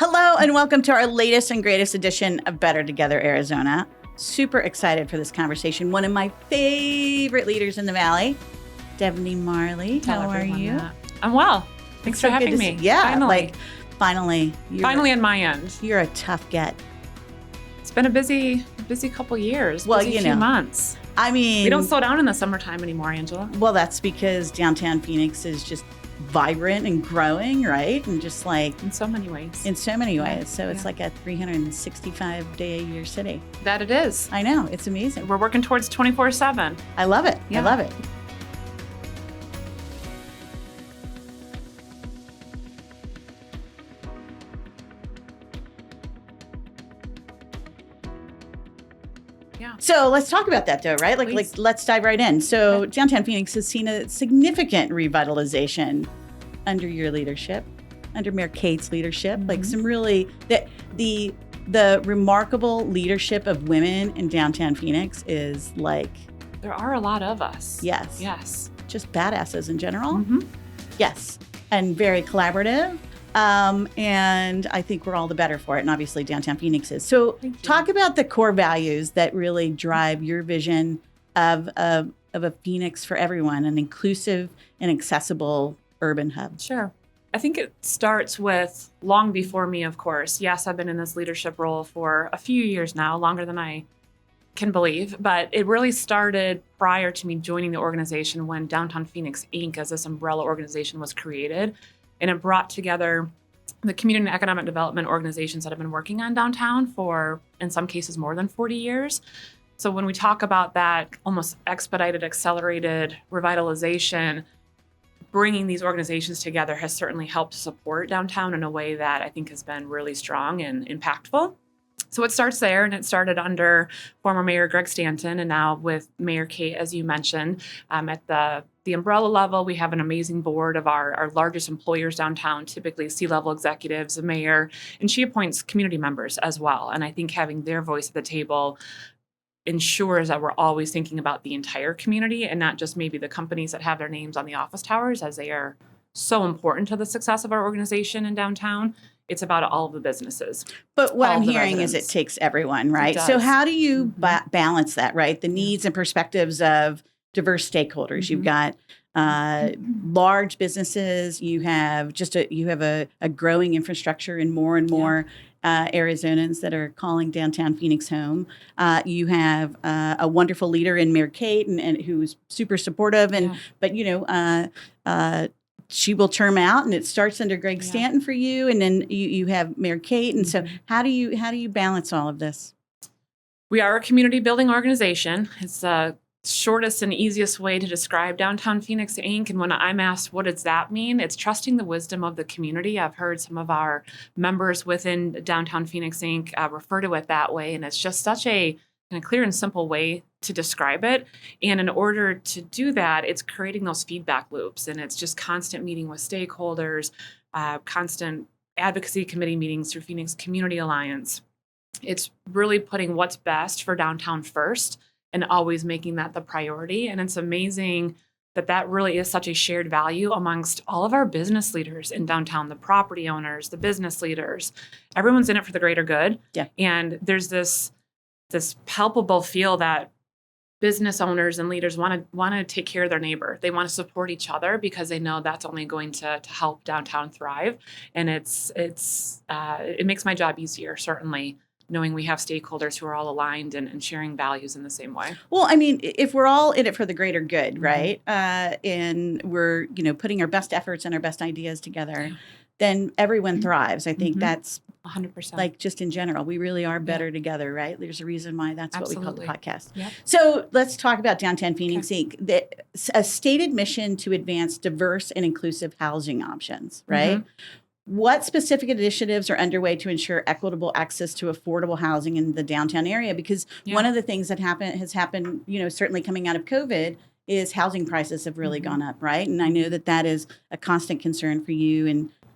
Hello and welcome to our latest and greatest edition of Better Together Arizona. Super excited for this conversation. One of my favorite leaders in the Valley, Devney Majerle. How are you? I'm well. Thanks for having me. Yeah, finally. Finally on my end. You're a tough get. It's been a busy couple years. Well, few months. I mean, we don't slow down in the summertime anymore, Angela. Well, that's because downtown Phoenix is just vibrant and growing, right? And just like in so many ways. So it's like a 365-day-a-year city. That it is. I know. It's amazing. We're working towards 24/7. I love it. Yeah. I love it. Yeah. So let's talk about that though, right? Like let's dive right in. So okay. Downtown Phoenix has seen a significant revitalization under your leadership, under Mayor Kate's leadership, like some really, the remarkable leadership of women in downtown Phoenix is like. There are a lot of us. Yes. Yes. Just badasses in general. Mm-hmm. Yes. And very collaborative. And I think we're all the better for it. And obviously downtown Phoenix is. So talk about the core values that really drive your vision of a Phoenix for everyone, an inclusive and accessible urban hub. Sure. I think it starts with long before me, of course. Yes, I've been in this leadership role for a few years now, longer than I can believe, but it really started prior to me joining the organization when Downtown Phoenix Inc. as this umbrella organization was created. And it brought together the community and economic development organizations that have been working on downtown for, in some cases, more than 40 years. So when we talk about that almost expedited, accelerated revitalization, bringing these organizations together has certainly helped support downtown in a way that I think has been really strong and impactful. So it starts there, and it started under former Mayor Greg Stanton, and now with Mayor Kate, as you mentioned. At the umbrella level, we have an amazing board of our largest employers downtown, typically C-level executives, the mayor, and she appoints community members as well. And I think having their voice at the table ensures that we're always thinking about the entire community and not just maybe the companies that have their names on the office towers, as they are so important to the success of our organization in downtown. It's about all of the businesses. But what I'm hearing is it takes everyone, right? So how do you balance that, right? The needs and perspectives of diverse stakeholders. You've got large businesses. You have a growing infrastructure in more and more Arizonans that are calling downtown Phoenix home. You have a wonderful leader in Mayor Kate and who's super supportive. But she will term out, and it starts under Greg Stanton for you, and then you have Mayor Kate. And so how do you balance all of this? We are a community building organization. It's the shortest and easiest way to describe Downtown Phoenix Inc. And when I'm asked, what does that mean? It's trusting the wisdom of the community. I've heard some of our members within Downtown Phoenix Inc. Refer to it that way. And it's just such a clear and simple way to describe it. And in order to do that, it's creating those feedback loops. And it's just constant meeting with stakeholders, constant advocacy committee meetings through Phoenix Community Alliance. It's really putting what's best for downtown first and always making that the priority. And it's amazing that really is such a shared value amongst all of our business leaders in downtown, the property owners, the business leaders. Everyone's in it for the greater good. Yeah. And there's this palpable feel that business owners and leaders want to take care of their neighbor. They want to support each other because they know that's only going to help downtown thrive. And it makes my job easier, certainly, knowing we have stakeholders who are all aligned and sharing values in the same way. Well, I mean, if we're all in it for the greater good, right? And we're, putting our best efforts and our best ideas together, then everyone thrives. I think that's 100%. Like just in general, we really are better together, right? There's a reason why that's Absolutely. what we call the podcast. Yep. So let's talk about Downtown Phoenix Inc. A stated mission to advance diverse and inclusive housing options, right? What specific initiatives are underway to ensure equitable access to affordable housing in the downtown area? Because one of the things that has happened, certainly coming out of COVID, is housing prices have really gone up, right? And I know that is a constant concern for you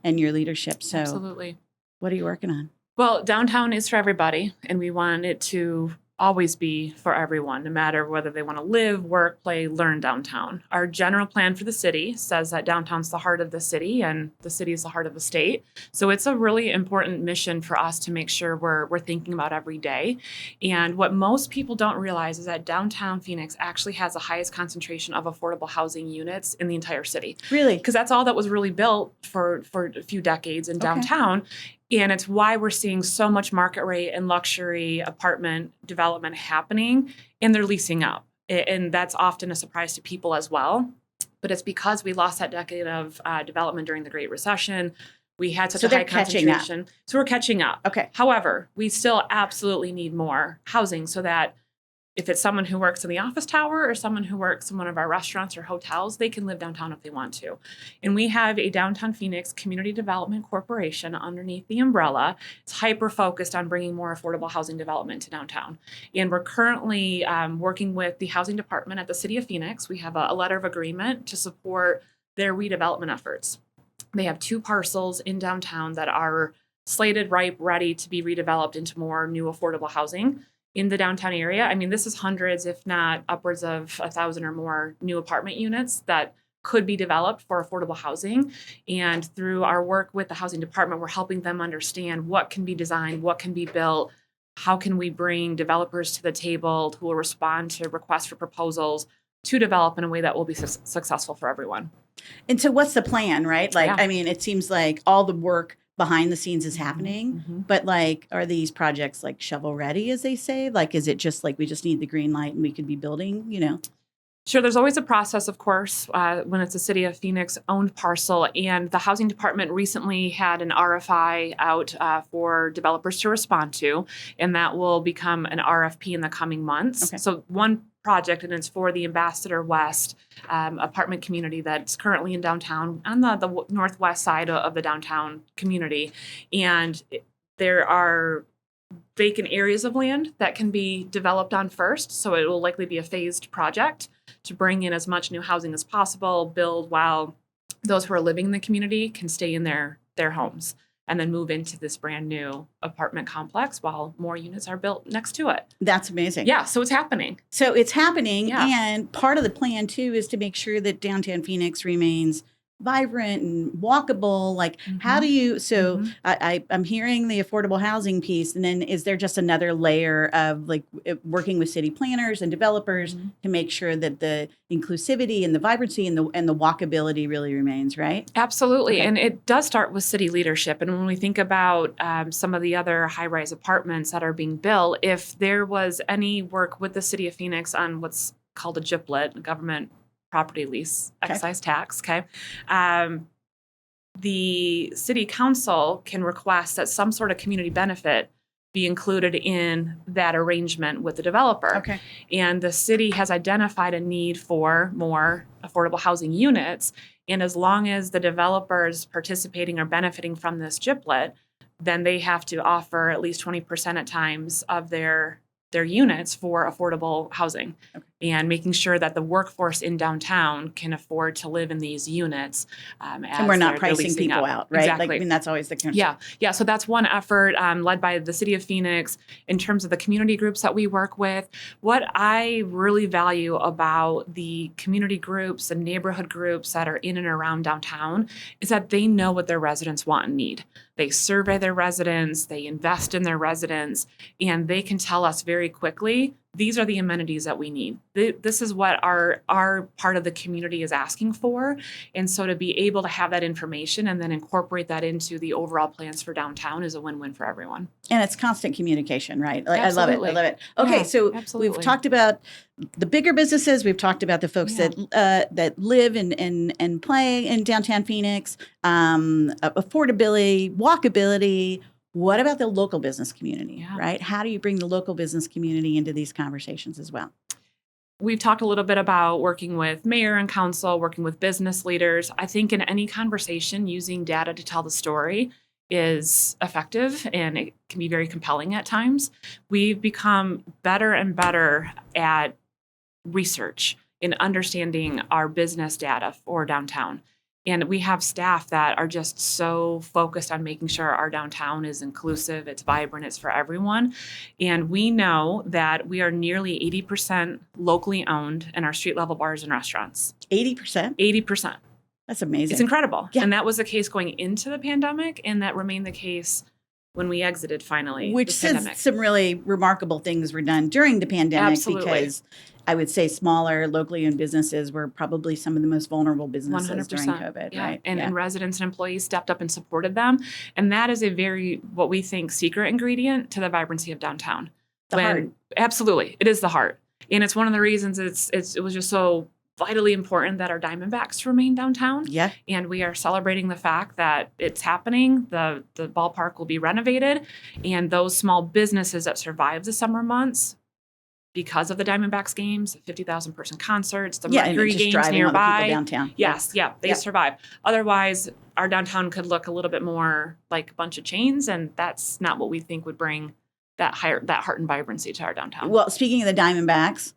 and your leadership. So absolutely. What are you working on? Well, downtown is for everybody, and we want it to always be for everyone, no matter whether they want to live, work, play, learn downtown. Our general plan for the city says that downtown's the heart of the city and the city is the heart of the state. So it's a really important mission for us to make sure we're thinking about every day. And what most people don't realize is that downtown Phoenix actually has the highest concentration of affordable housing units in the entire city. Really? Because that's all that was really built for a few decades in downtown. And it's why we're seeing so much market rate and luxury apartment development happening, and they're leasing up. And that's often a surprise to people as well. But it's because we lost that decade of development during the Great Recession. We had such a high concentration. So we're catching up. Okay. However, we still absolutely need more housing so that if it's someone who works in the office tower or someone who works in one of our restaurants or hotels, they can live downtown if they want to. And we have a Downtown Phoenix Community Development Corporation underneath the umbrella. It's hyper-focused on bringing more affordable housing development to downtown. And we're currently working with the housing department at the City of Phoenix. We have a letter of agreement to support their redevelopment efforts. They have 2 parcels in downtown that are slated, ripe, ready to be redeveloped into more new affordable housing in the downtown area. I mean, this is hundreds, if not upwards of 1,000 or more new apartment units that could be developed for affordable housing. And through our work with the housing department, we're helping them understand what can be designed, what can be built, how can we bring developers to the table who will respond to requests for proposals to develop in a way that will be successful for everyone. And so what's the plan, right? Like, Yeah. I mean, it seems like all the work behind the scenes is happening, but like, are these projects like shovel ready, as they say? Like, is it just like we just need the green light and we could be building, you know? Sure, there's always a process, of course, when it's a City of Phoenix owned parcel. And the housing department recently had an RFI out for developers to respond to, and that will become an RFP in the coming months. Okay. So one project, and it's for the Ambassador West apartment community that's currently in downtown on the northwest side of the downtown community. And there are vacant areas of land that can be developed on first. So it will likely be a phased project to bring in as much new housing as possible, build while those who are living in the community can stay in their homes, and then move into this brand new apartment complex while more units are built next to it. That's amazing. Yeah, so it's happening. So it's happening. Yeah. And part of the plan, too, is to make sure that downtown Phoenix remains vibrant and walkable. Like, how do you, so I'm hearing the affordable housing piece, and then is there just another layer of like working with city planners and developers to make sure that the inclusivity and the vibrancy and the walkability really remains, right? Absolutely. Okay. And it does start with city leadership. And when we think about some of the other high-rise apartments that are being built, if there was any work with the City of Phoenix on what's called a GPLET, government property lease excise tax, the city council can request that some sort of community benefit be included in that arrangement with the developer. Okay. And the city has identified a need for more affordable housing units. And as long as the developers participating or benefiting from this GPLET, then they have to offer at least 20% at times of their units for affordable housing. Okay. And making sure that the workforce in downtown can afford to live in these units. And we're not pricing people out, right? Exactly. Like, I mean, that's always the concern. Yeah. So that's one effort led by the City of Phoenix in terms of the community groups that we work with. What I really value about the community groups and neighborhood groups that are in and around downtown is that they know what their residents want and need. They survey their residents, they invest in their residents, and they can tell us very quickly, these are the amenities that we need. This is what our part of the community is asking for. And so to be able to have that information and then incorporate that into the overall plans for downtown is a win-win for everyone. And it's constant communication, right? Like, Absolutely. I love it. Okay, yeah, so absolutely. We've talked about the bigger businesses. We've talked about the folks that live and play in downtown Phoenix, affordability, walkability. What about the local business community, right? How do you bring the local business community into these conversations as well? We've talked a little bit about working with mayor and council, working with business leaders. I think in any conversation, using data to tell the story is effective and it can be very compelling at times. We've become better and better at research in understanding our business data for downtown. And we have staff that are just so focused on making sure our downtown is inclusive, it's vibrant, it's for everyone. And we know that we are nearly 80% locally owned in our street level bars and restaurants. 80%? 80%. That's amazing. It's incredible. Yeah. And that was the case going into the pandemic, and that remained the case when we exited finally. Which says some really remarkable things were done during the pandemic. Absolutely. Because I would say smaller, locally owned businesses were probably some of the most vulnerable businesses 100%. during COVID, yeah. right? And residents and employees stepped up and supported them. And that is a very, what we think, secret ingredient to the vibrancy of downtown. The heart. Absolutely. It is the heart. And it's one of the reasons it was just so vitally important that our Diamondbacks remain downtown. Yeah. And we are celebrating the fact that it's happening. The ballpark will be renovated. And those small businesses that survive the summer months because of the Diamondbacks games, 50,000 person concerts, the Mercury and just games nearby. Downtown. Yes, they survive. Otherwise, our downtown could look a little bit more like a bunch of chains, and that's not what we think would bring that heart and vibrancy to our downtown. Well, speaking of the Diamondbacks,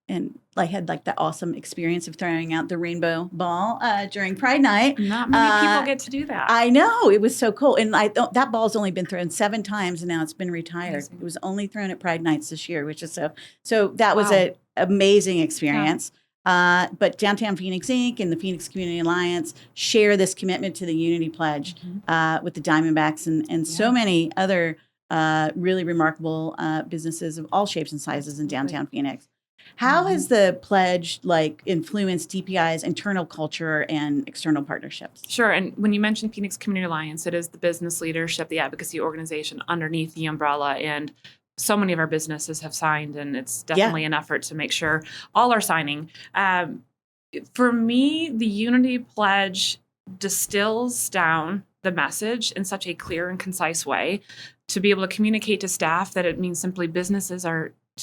and I had like that awesome experience of throwing out the rainbow ball during Pride Night. Not many people get to do that. I know. It was so cool. And that ball's only been thrown 7 times, and now it's been retired. Amazing. It was only thrown at Pride Nights this year, which is so that was an amazing experience. Yeah. But Downtown Phoenix Inc. and the Phoenix Community Alliance share this commitment to the Unity Pledge with the Diamondbacks and so many other really remarkable businesses of all shapes and sizes in downtown Phoenix. How has the pledge influenced DPI's internal culture and external partnerships? Sure. And when you mention Phoenix Community Alliance, it is the business leadership, the advocacy organization underneath the umbrella. And so many of our businesses have signed, and it's definitely an effort to make sure all are signing. For me, the Unity Pledge distills down the message in such a clear and concise way to be able to communicate to staff that it means simply businesses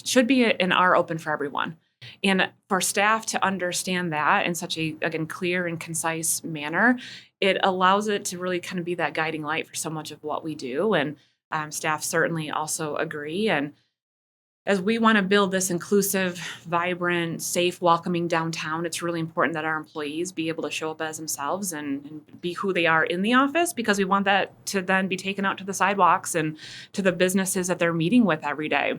should be and are open for everyone. And for staff to understand that in such a, again, clear and concise manner, it allows it to really kind of be that guiding light for so much of what we do. And staff certainly also agree. And as we want to build this inclusive, vibrant, safe, welcoming downtown, it's really important that our employees be able to show up as themselves and be who they are in the office, because we want that to then be taken out to the sidewalks and to the businesses that they're meeting with every day.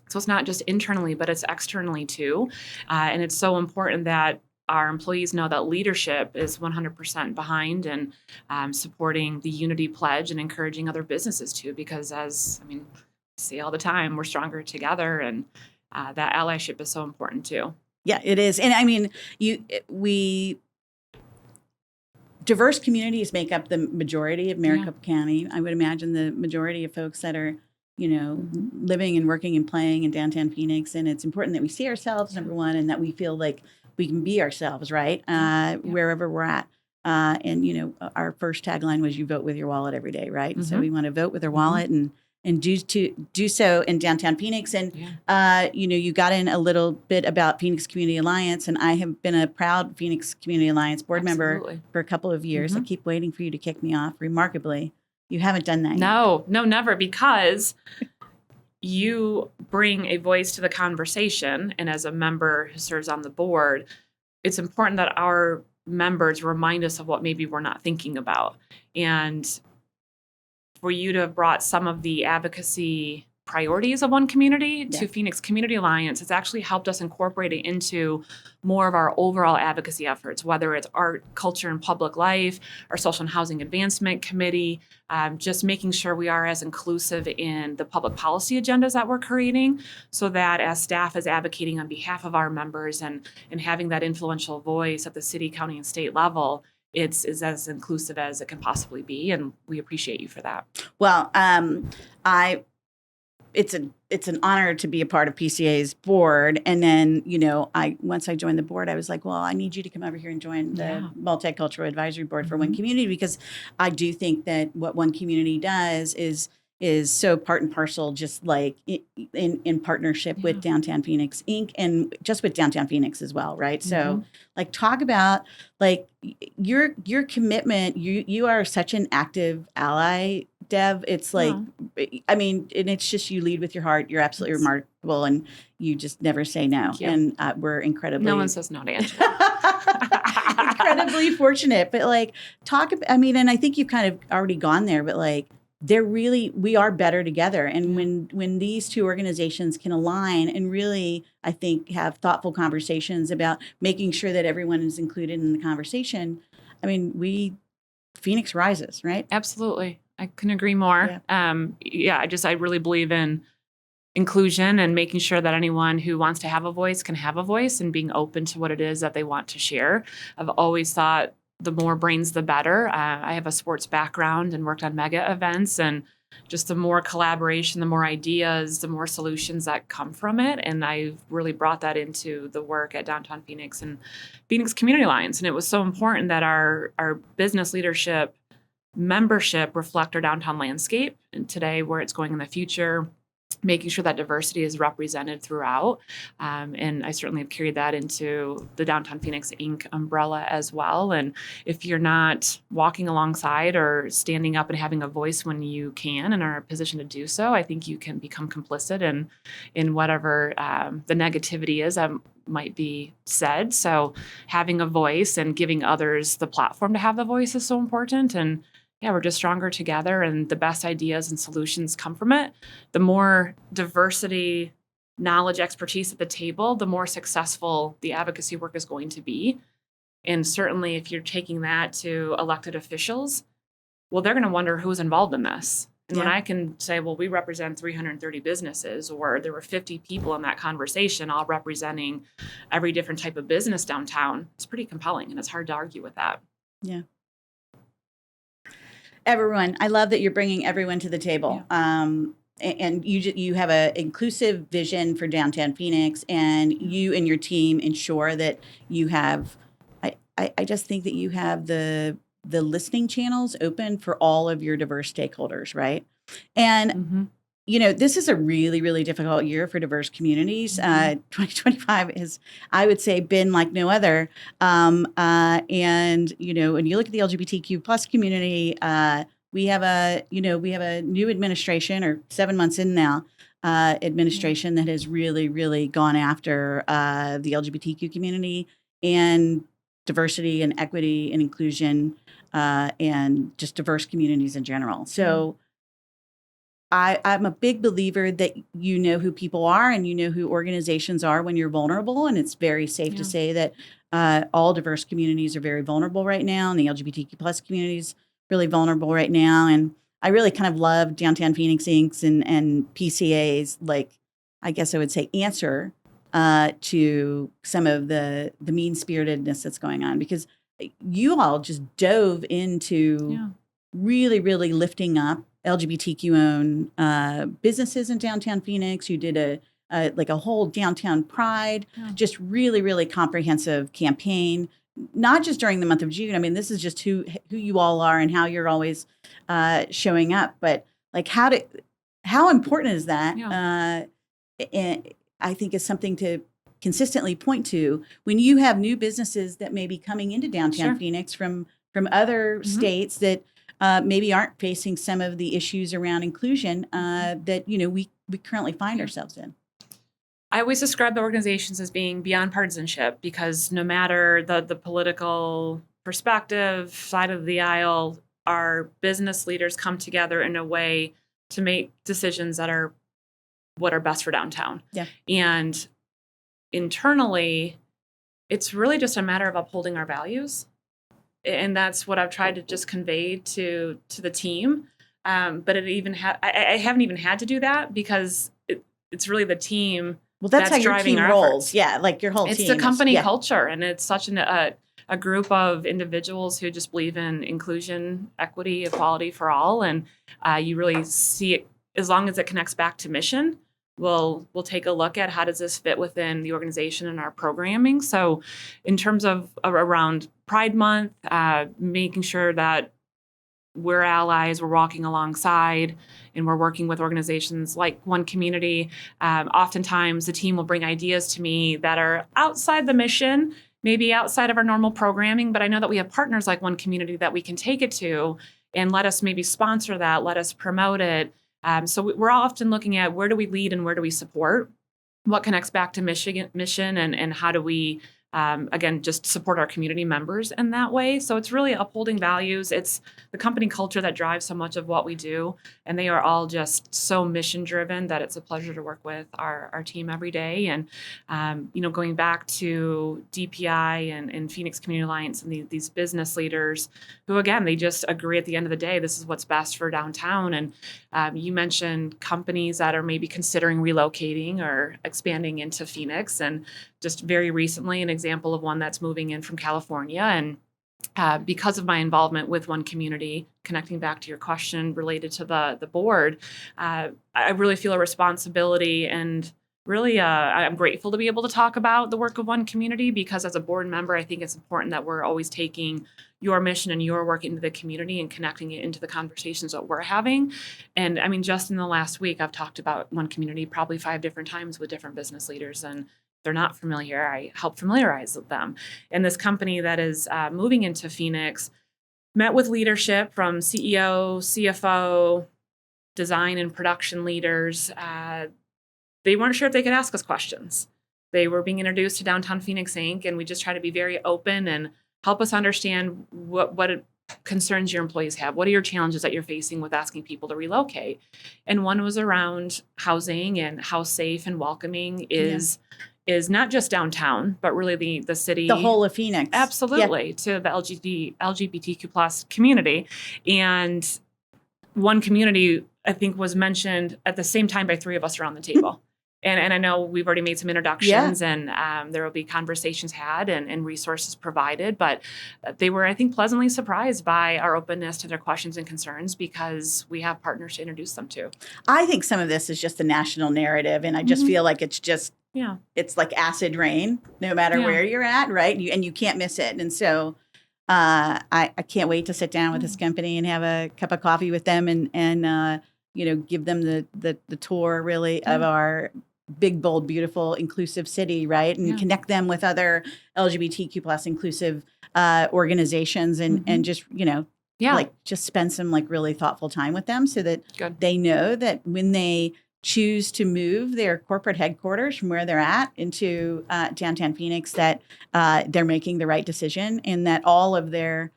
So it's not just internally, but it's externally too. And it's so important that our employees know that leadership is 100% behind and supporting the Unity Pledge and encouraging other businesses too, because I say all the time, we're stronger together, and that allyship is so important too. Yeah, it is. And diverse communities make up the majority of Maricopa County. I would imagine the majority of folks that are living and working and playing in downtown Phoenix. And it's important that we see ourselves, number one, and that we feel like we can be ourselves, right? Wherever we're at. And, our first tagline was, you vote with your wallet every day, right? And so we want to vote with our wallet and do so in downtown Phoenix. And, you got in a little bit about Phoenix Community Alliance, and I have been a proud Phoenix Community Alliance board member for a couple of years. I keep waiting for you to kick me off. Remarkably, you haven't done that yet. No, never, because you bring a voice to the conversation. And as a member who serves on the board, it's important that our members remind us of what maybe we're not thinking about. And for you to have brought some of the advocacy priorities of one community to Phoenix Community Alliance, it's actually helped us incorporate it into more of our overall advocacy efforts, whether it's art, culture, and public life, our social and housing advancement committee, just making sure we are as inclusive in the public policy agendas that we're creating, so that as staff is advocating on behalf of our members and having that influential voice at the city, county, and state level, it's as inclusive as it can possibly be. And we appreciate you for that. Well, it's an honor to be a part of PCA's board. And then, once I joined the board, I was like, well, I need you to come over here and join the Multicultural Advisory Board for One Community, because I do think that what One Community does is so part and parcel, just like in partnership with Downtown Phoenix Inc. and just with Downtown Phoenix as well, right? So talk about your commitment. You are such an active ally, Dev. It's and it's just, you lead with your heart. You're absolutely remarkable, and you just never say no. And we're incredibly... No one says no to Angela. incredibly fortunate. But like, and I think you've kind of already gone there, but like, we are better together. And when these two organizations can align and really, I think, have thoughtful conversations about making sure that everyone is included in the conversation, I mean, Phoenix rises, right? Absolutely. I couldn't agree more. I really believe in inclusion and making sure that anyone who wants to have a voice can have a voice and being open to what it is that they want to share. I've always thought the more brains, the better. I have a sports background and worked on mega events, and just the more collaboration, the more ideas, the more solutions that come from it. And I've really brought that into the work at Downtown Phoenix and Phoenix Community Alliance. And it was so important that our business leadership membership reflect our downtown landscape and today where it's going in the future, making sure that diversity is represented throughout. And I certainly have carried that into the Downtown Phoenix Inc. umbrella as well. And if you're not walking alongside or standing up and having a voice when you can and are in a position to do so, I think you can become complicit in whatever the negativity is that might be said. So having a voice and giving others the platform to have the voice is so important. And we're just stronger together, and the best ideas and solutions come from it. The more diversity, knowledge, expertise at the table, the more successful the advocacy work is going to be. And certainly if you're taking that to elected officials, well, they're going to wonder who's involved in this. And when I can say, well, we represent 330 businesses, or there were 50 people in that conversation, all representing every different type of business downtown, it's pretty compelling, and it's hard to argue with that. Yeah. Everyone, I love that you're bringing everyone to the table. And you have an inclusive vision for downtown Phoenix, and you and your team ensure that you have. I just think that you have the listening channels open for all of your diverse stakeholders, right? And this is a really, really difficult year for diverse communities. 2025 has, I would say, been like no other. And when you look at the LGBTQ plus community, we have a new administration, or 7 months in now, administration that has really, really gone after the LGBTQ community and diversity and equity and inclusion and just diverse communities in general. So I'm a big believer that you know who people are and you know who organizations are when you're vulnerable. And it's very safe to say that all diverse communities are very vulnerable right now. And the LGBTQ plus community is really vulnerable right now. And I really kind of love Downtown Phoenix Inc. and PCA's, like, I guess I would say, answer to some of the mean-spiritedness that's going on, because you all just dove into really, really lifting up LGBTQ-owned businesses in downtown Phoenix. You did a whole downtown pride, just really, really comprehensive campaign, not just during the month of June. I mean, this is just who you all are and how you're always showing up. But like, how important is that? And I think is something to consistently point to when you have new businesses that may be coming into downtown Phoenix from other states that maybe aren't facing some of the issues around inclusion that we currently find ourselves in. I always describe the organizations as being beyond partisanship, because no matter the political perspective, side of the aisle, our business leaders come together in a way to make decisions that are what are best for downtown. And internally, it's really just a matter of upholding our values. And that's what I've tried to just convey to the team. But I haven't even had to do that, because it's really the team. Well, that's how your team rolls. Yeah, like your whole team. It's the company culture, and it's such a group of individuals who just believe in inclusion, equity, equality for all. And you really see it, as long as it connects back to mission, we'll take a look at how does this fit within the organization and our programming. So in terms of around Pride Month, making sure that we're allies, we're walking alongside, and we're working with organizations like One Community. Oftentimes the team will bring ideas to me that are outside the mission, maybe outside of our normal programming, but I know that we have partners like One Community that we can take it to and let us maybe sponsor that, let us promote it. So we're often looking at where do we lead and where do we support, what connects back to mission, and how do we again, just support our community members in that way. So it's really upholding values. It's the company culture that drives so much of what we do. And they are all just so mission driven that it's a pleasure to work with our team every day. And, going back to DPI and Phoenix Community Alliance and these business leaders who, again, they just agree at the end of the day, this is what's best for downtown. And you mentioned companies that are maybe considering relocating or expanding into Phoenix. And just very recently, an example of one that's moving in from California. And because of my involvement with One Community, connecting back to your question related to the board, I really feel a responsibility and really I'm grateful to be able to talk about the work of One Community, because as a board member, I think it's important that we're always taking your mission and your work into the community and connecting it into the conversations that we're having. And I mean, just in the last week, I've talked about One Community probably 5 different times with different business leaders, and they're not familiar, I help familiarize with them. And this company that is moving into Phoenix met with leadership from CEO, CFO, design and production leaders. They weren't sure if they could ask us questions. They were being introduced to Downtown Phoenix Inc., and we just try to be very open and help us understand what concerns your employees have. What are your challenges that you're facing with asking people to relocate? And one was around housing and how safe and welcoming is not just downtown, but really the city. The whole of Phoenix. Absolutely, to the LGBTQ plus community. And One Community, I think, was mentioned at the same time by 3 of us around the table. And I know we've already made some introductions, and there will be conversations had and resources provided. But they were, I think, pleasantly surprised by our openness to their questions and concerns, because we have partners to introduce them to. I think some of this is just the national narrative, and I just feel like it's just it's like acid rain, no matter where you're at, right? And you can't miss it. And so I can't wait to sit down with this company and have a cup of coffee with them and give them the tour really of our big, bold, beautiful, inclusive city, right? And connect them with other LGBTQ plus inclusive organizations and just, like just spend some like really thoughtful time with them so that they know that when they choose to move their corporate headquarters from where they're at into downtown Phoenix, that they're making the right decision, and that all of their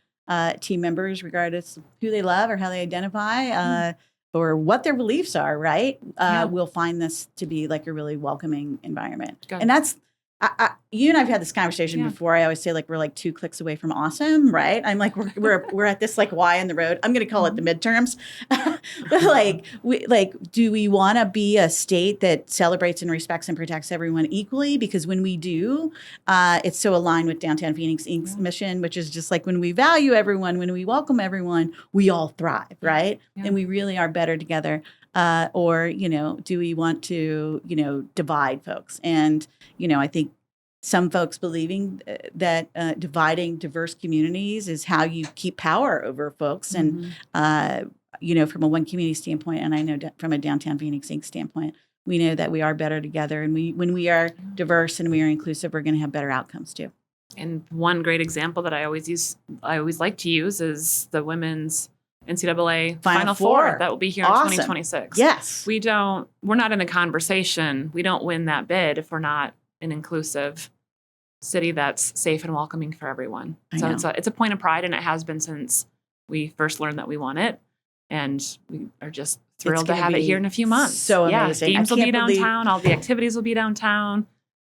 team members, regardless of who they love or how they identify, or what their beliefs are, right? We'll find this to be like a really welcoming environment. And that's, you and I've had this conversation before. I always say like, we're like 2 clicks away from awesome, right? I'm like, we're at this like Y in the road. I'm going to call it the midterms. But do we want to be a state that celebrates and respects and protects everyone equally? Because when we do, it's so aligned with Downtown Phoenix Inc.'s mission, which is just like when we value everyone, when we welcome everyone, we all thrive, right? And we really are better together. Or do we want to, divide folks? And, I think some folks believing that dividing diverse communities is how you keep power over folks. And, from a One Community standpoint, and I know from a Downtown Phoenix Inc. standpoint, we know that we are better together. And when we are diverse and we are inclusive, we're going to have better outcomes too. And one great example that I always like to use is the women's NCAA Final Four that will be here in 2026. Yes. We're not in the conversation. We don't win that bid if we're not an inclusive city that's safe and welcoming for everyone. So it's a point of pride, and it has been since we first learned that we won it. And we are just thrilled to have it here in a few months. So amazing. Games will be downtown. All the activities will be downtown.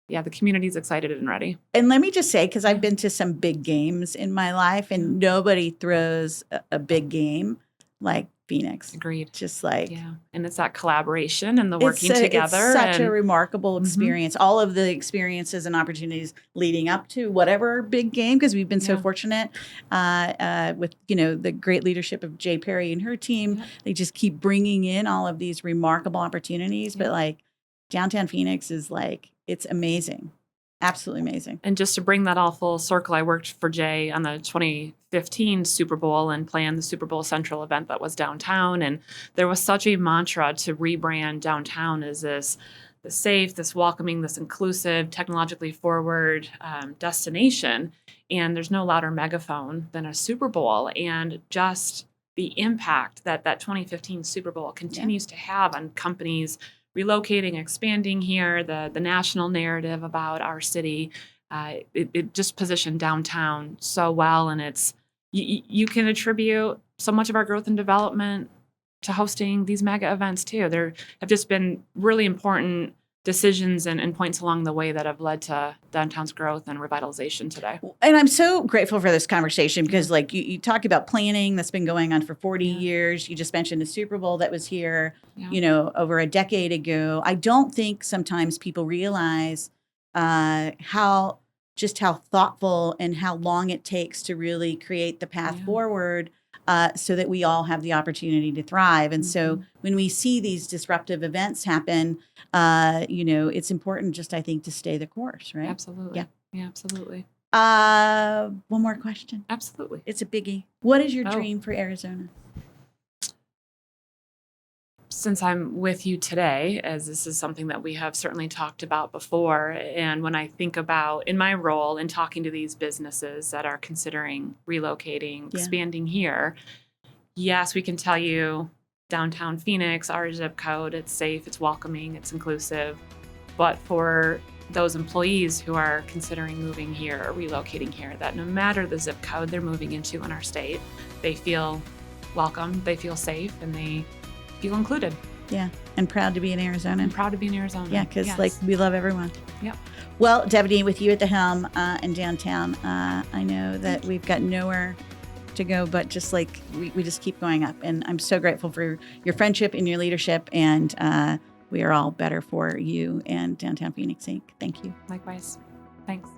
Yeah, the community's excited and ready. And let me just say, because I've been to some big games in my life, and nobody throws a big game like Phoenix. Agreed. Just like and it's that collaboration and the working together. It's such a remarkable experience. All of the experiences and opportunities leading up to whatever big game, because we've been so fortunate with the great leadership of Jay Perry and her team. They just keep bringing in all of these remarkable opportunities. But like downtown Phoenix is like, it's amazing. Absolutely amazing. And just to bring that all full circle, I worked for Jay on the 2015 Super Bowl and planned the Super Bowl Central event that was downtown. And there was such a mantra to rebrand downtown as this safe, this welcoming, this inclusive, technologically forward destination. And there's no louder megaphone than a Super Bowl. And just the impact that 2015 Super Bowl continues to have on companies relocating, expanding here, the national narrative about our city. it just positioned downtown so well. And you can attribute so much of our growth and development to hosting these mega events too. There have just been really important decisions and points along the way that have led to downtown's growth and revitalization today. And I'm so grateful for this conversation because like you talk about planning that's been going on for 40 years. You just mentioned the Super Bowl that was here, over a decade ago. I don't think sometimes people realize how thoughtful and how long it takes to really create the path forward so that we all have the opportunity to thrive. And so when we see these disruptive events happen, it's important just, I think, to stay the course, right? Absolutely. Yeah, absolutely. One more question. Absolutely. It's a biggie. What is your dream for Arizona? Since I'm with you today, as this is something that we have certainly talked about before, and when I think about in my role in talking to these businesses that are considering relocating, expanding here, yes, we can tell you downtown Phoenix, our zip code, it's safe, it's welcoming, it's inclusive. But for those employees who are considering moving here or relocating here, that no matter the zip code they're moving into in our state, they feel welcome, they feel safe, and they feel included. Yeah, and proud to be in Arizona. Yeah, because we love everyone. Yep. Well, Devney, with you at the helm in downtown, I know that we've got nowhere to go, but just like we just keep going up. And I'm so grateful for your friendship and your leadership. And we are all better for you and Downtown Phoenix Inc. Thank you. Likewise. Thanks.